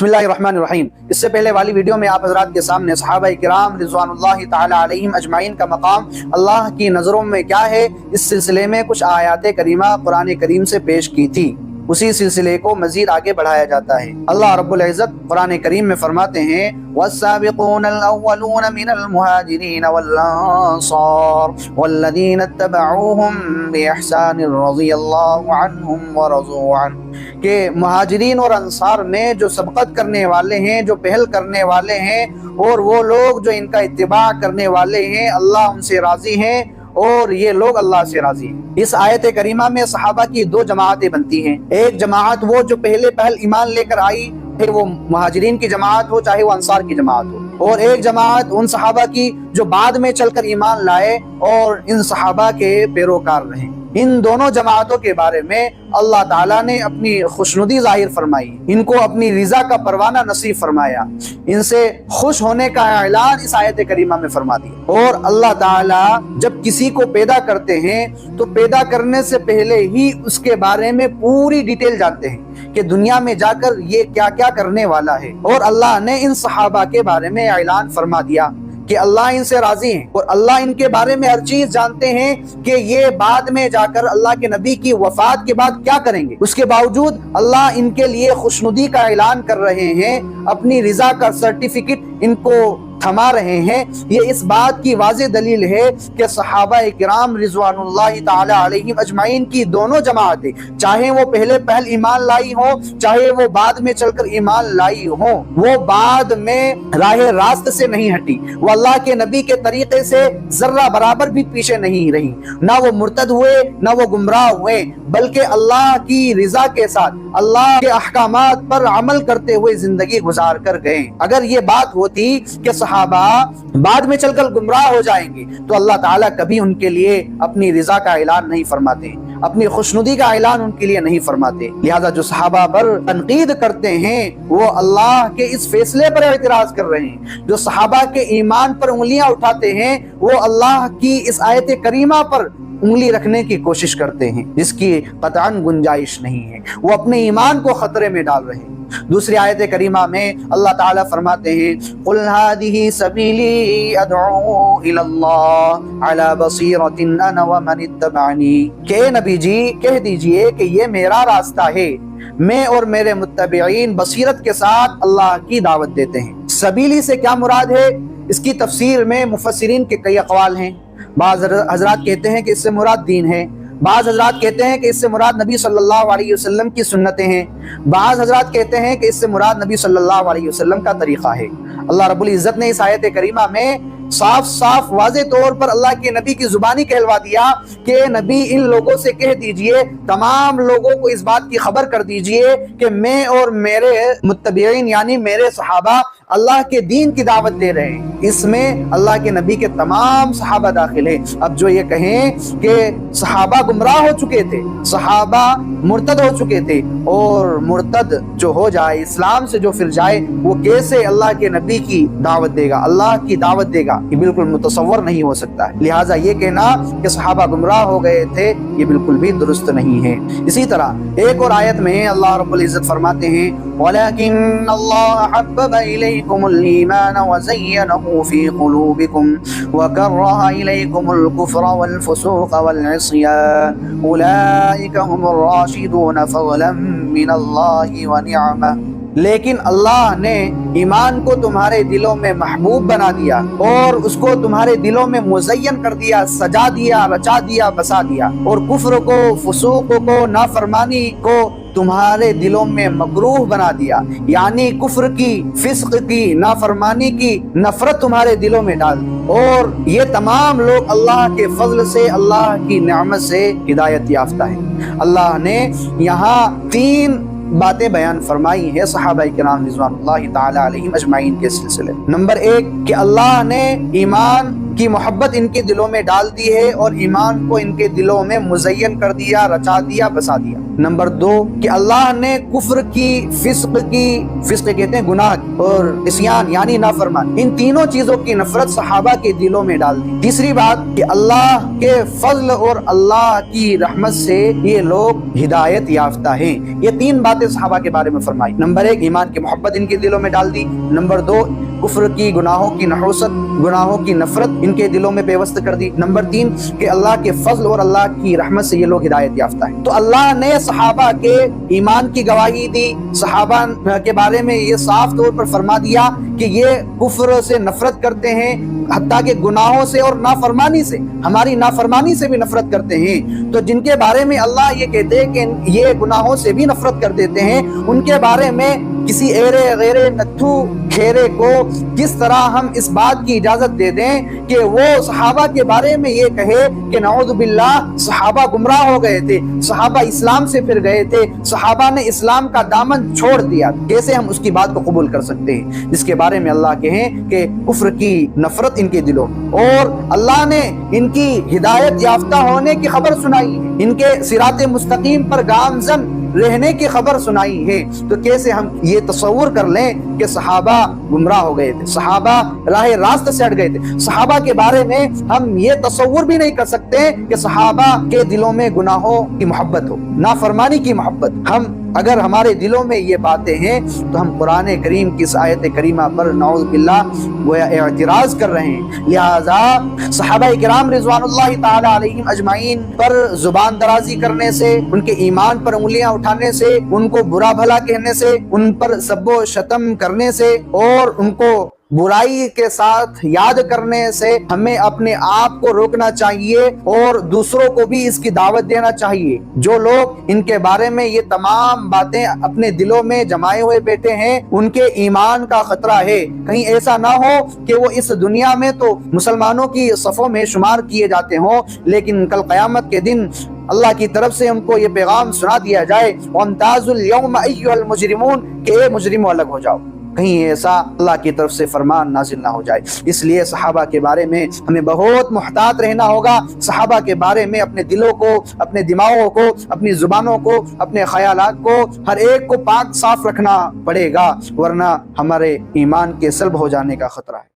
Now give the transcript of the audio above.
बिस्मिल्लाहिर्रहमानिर्रहीम। इससे पहले वाली वीडियो में आप हजरात के सामने सहाबा किराम रिज़वानुल्लाहि ताला अलैहिम अजमाइन का मकाम अल्लाह की नज़रों में क्या है, इस सिलसिले में कुछ आयात करीमा कुरान करीम से पेश की थी। उसी सिलसिले को मजीद आगे बढ़ाया जाता है। अल्लाह रब्बुल इज़्ज़त कुरान करीम में फरमाते हैं, वस्साबिक़ूनल अव्वलून मिनल मुहाजिरीन वल अंसार वल्लज़ीना इत्तबऊहुम बिइहसान रज़ियल्लाहु अन्हुम व रज़ू अन, कि मुहाजिरीन और अंसार में जो सबकत करने वाले हैं, जो पहल करने वाले हैं, और वो लोग जो इनका इत्तिबा करने वाले हैं, अल्लाह उनसे राज़ी हैं और ये लोग अल्लाह से राजी हैं। इस आयत करीमा में सहाबा की दो जमातें बनती हैं। एक जमात वो जो पहल ईमान लेकर आई, फिर वो मुहाजिरीन की जमात हो चाहे वो अंसार की जमात हो, और एक जमात उन सहाबा की जो बाद में चलकर ईमान लाए और इन सहाबा के पैरोकार रहे। इन दोनों जमातों के बारे में अल्लाह ताला ने अपनी खुशनुदी जाहिर फरमाई, इनको अपनी रिजा का परवाना नसीब फरमाया, इनसे खुश होने का ऐलान इस आयत करीमा में फरमा दिया। और अल्लाह ताला जब किसी को पैदा करते हैं तो पैदा करने से पहले ही उसके बारे में पूरी डिटेल जानते हैं कि दुनिया में जाकर ये क्या क्या करने वाला है। और अल्लाह ने इन सहाबा के बारे में ऐलान फरमा दिया कि अल्लाह इनसे राजी हैं और अल्लाह इनके बारे में हर चीज जानते हैं कि ये बाद में जाकर अल्लाह के नबी की वफात के बाद क्या करेंगे। उसके बावजूद अल्लाह इनके लिए खुशनुदी का ऐलान कर रहे हैं, अपनी रिजा का सर्टिफिकेट इनको थमा रहे हैं। ये इस बात की वाज़ेह दलील है कि सहाबा किराम रिज़वानुल्लाहि ताला अलैहिम अजमाइन की दोनों जमातें, चाहे वो पहल ईमान लाई हो चाहे वो बाद में चलकर ईमान लाई हो, वो बाद में राह रास्त से नहीं हटी, वो अल्लाह के नबी के तरीके से जर्रा बराबर भी पीछे नहीं रही। ना वो मुर्तद हुए ना वो गुमराह हुए, बल्कि अल्लाह की रिजा के साथ अल्लाह के अहकामात पर अमल करते हुए जिंदगी गुजार कर गए। अगर ये बात होती कि सहाबा बाद में चलकर गुमराह हो जाएंगे तो अल्लाह ताला कभी उनके लिए अपनी रिजा का ऐलान नहीं फरमाते, अपनी खुशनुदी का ऐलान उनके लिए नहीं फरमाते। लिहाजा जो सहाबा पर तनकीद करते हैं वो अल्लाह के इस फैसले पर एतराज कर रहे हैं। जो सहाबा के ईमान पर उंगलियां उठाते हैं वो अल्लाह की इस आयत करीमा पर उंगली रखने की कोशिश करते हैं जिसकी कतअन गुंजाइश नहीं है, वो अपने ईमान को खतरे में डाल रहे हैं। दूसरी आयत करीमा में अल्लाह ताला फरमाते हैं, कुल हादिही सबीली अदऊ इलल्लाह अला बसीरतिन अना व मन इत्तबअनी, के नबी जी कह दीजिए कि ये मेरा रास्ता है, मैं और मेरे मुत्तबईन बसीरत के साथ अल्लाह की दावत देते हैं। सबीली से क्या मुराद है, इसकी तफसीर में मुफस्सिरीन के कई अक़वाल हैं। बाज़ हज़रात कहते हैं कि इससे मुराद दीन है, बाज़ हज़रात कहते हैं कि इससे मुराद नबी सल्लल्लाहु अलैहि वसल्लम की सुन्नतें हैं, बाज़ हज़रात कहते हैं कि इससे मुराद नबी सल्लल्लाहु अलैहि वसल्लम का तरीक़ा है। अल्लाह रब्बुल इज़्ज़त ने इस आयत करीमा में साफ साफ वाज़े तौर पर अल्लाह के नबी की जुबानी कहलवा दिया कि नबी इन लोगों से कह दीजिए, तमाम लोगों को इस बात की खबर कर दीजिए कि मैं और मेरे मुत्तबईन यानी मेरे सहाबा अल्लाह के दीन की दावत दे रहे हैं। इसमें अल्लाह के नबी के तमाम सहाबा दाखिल हैं। अब जो ये कहें कि सहाबा गुमराह हो चुके थे, सहाबा मुर्तद हो चुके थे, और मुर्तद जो हो जाए इस्लाम से जो फिर जाए वो कैसे अल्लाह के नबी की दावत देगा, अल्लाह की दावत देगा, ये बिल्कुल मुतसव्वर नहीं हो सकता है। लिहाजा ये कहना कि सहाबा गुमराह हो गए थे ये बिल्कुल भी दुरुस्त नहीं है। इसी तरह एक और आयत में अल्लाह रब्बुल इज़्ज़त फरमाते हैं, वलाकिन्नल्लाह हब्बब इलैकुमुल ईमान व ज़य्यनहु फी क़ुलूबिकुम व कररह इलैकुमुल कुफ्र वल फुसूक़ वल इस्यान उलाइका हुमुर राशिदून फ़ज़लन मिनल्लाहि व निअमह। लेकिन अल्लाह ने ईमान को तुम्हारे दिलों में महबूब बना दिया और उसको तुम्हारे दिलों में मुज़य्यन कर दिया, सजा दिया, रचा दिया, बसा दिया, और कुफ्र को, फुसूक को, नाफरमानी को तुम्हारे दिलों में मकरूह बना दिया, यानी कुफ्र की, फिस्क की, नाफरमानी की नफरत तुम्हारे दिलों में डाल दी। और ये तमाम लोग अल्लाह के फजल से, अल्लाह की नेमत से हिदायत याफ्ता है। अल्लाह ने यहाँ तीन बातें बयान फरमाई है सहाबा किराम रिज़वानुल्लाहि ताला अलैहिम अजमाइन के सिलसिले। नंबर एक कि अल्लाह ने ईमान کی मोहब्बत इनके दिलों में डाल दी है और ईमान को इनके दिलों में मुज़य्यन कर दिया, रचा दिया, बसा दिया। नंबर 2 कि अल्लाह ने कुफ्र की, फिस्क कहते हैं गुनाह, और इस्यान यानी नाफरमान, इन तीनों चीजों की नफरत सहाबा के दिलों में डाल दी। तीसरी बात कि अल्लाह के फजल और अल्लाह की रहमत से ये लोग हिदायत याफ्ता हैं। ये 3 बातें सहाबा के बारे में फरमाई। नंबर 1 ईमान की मोहब्बत इनके दिलों में डाल दी। नंबर 2 कुफ्र की, गुनाहों की नहुसत, गुनाहों की नफरत इनके दिलों में पेवस्त कर दी। नंबर 3 कि अल्लाह के फजल और अल्लाह की रहमत से ये लोग हिदायत याफ्ता हैं। तो अल्लाह ने सहाबा के ईमान की गवाही दी, सहाबा के बारे में ये साफ तौर पर फरमा दिया कि ये कुफ्र से नफरत करते हैं, हत्ता के गुनाहों से और नाफरमानी से, हमारी नाफरमानी से भी नफरत करते हैं। तो जिनके बारे में अल्लाह ये कहते हैं कि ये गुनाहों से भी नफरत कर देते हैं, उनके बारे में किसी एरे गैरे नत्थू खेरे को किस तरह हम इस बात की इजाजत दे दें कि वो सहाबा के बारे में ये कहे कि नऊज़ु बिल्लाह सहाबा गुमराह हो गए थे, सहाबा इस्लाम से फिर गए थे, सहाबा ने इस्लाम का दामन छोड़ दिया। कैसे हम उसकी बात को कबूल कर सकते हैं जिसके बारे में अल्लाह कहें कि कुफ्र की नफरत इनके दिलों, और अल्लाह ने इनकी हिदायत याफ्ता होने की खबर सुनाई, इनके सिराते मुस्तकीम पर गामजन रहने की खबर सुनाई है। तो कैसे हम ये तस्वुर कर लें कि सहाबा गुमराह हो गए थे, सहाबा राह रास्त से हट गए थे। सहाबा के बारे में हम ये तस्वुर भी नहीं कर सकते कि सहाबा के दिलों में गुनाहों की मोहब्बत हो, नाफरमानी की मोहब्बत। हम अगर हमारे दिलों में ये बातें हैं तो हम कुरान करीम की इस आयत करीमा पर नऊज़ बिल्लाह गोया एतराज कर रहे हैं। लिहाजा सहाबा किराम रिज़वानुल्लाहि ताला अलैहिम अजमाइन पर जुबान दराजी करने से, उनके ईमान पर उंगलियां उठाने से, उनको बुरा भला कहने से, उन पर सब्बो शतम करने से और उनको बुराई के साथ याद करने से हमें अपने आप को रोकना चाहिए और दूसरों को भी इसकी दावत देना चाहिए। जो लोग इनके बारे में ये तमाम बातें अपने दिलों में जमाए हुए बैठे हैं, उनके ईमान का खतरा है। कहीं ऐसा ना हो कि वो इस दुनिया में तो मुसलमानों की सफ़ों में शुमार किए जाते हों, लेकिन कल क़यामत के दिन अल्लाह की तरफ से उनको ये पैगाम सुना दिया जाए, वम्ताज़ुल यौम अय्युहल मुजरिमून, कि ए मुजरिमों अलग हो जाओ। कहीं ऐसा अल्लाह की तरफ से फरमान नाजिल ना हो जाए। इसलिए सहाबा के बारे में हमें बहुत मुहतात रहना होगा। सहाबा के बारे में अपने दिलों को, अपने दिमागों को, अपनी जुबानों को, अपने ख्यालात को, हर एक को पाक साफ रखना पड़ेगा, वरना हमारे ईमान के सल्ब हो जाने का खतरा है।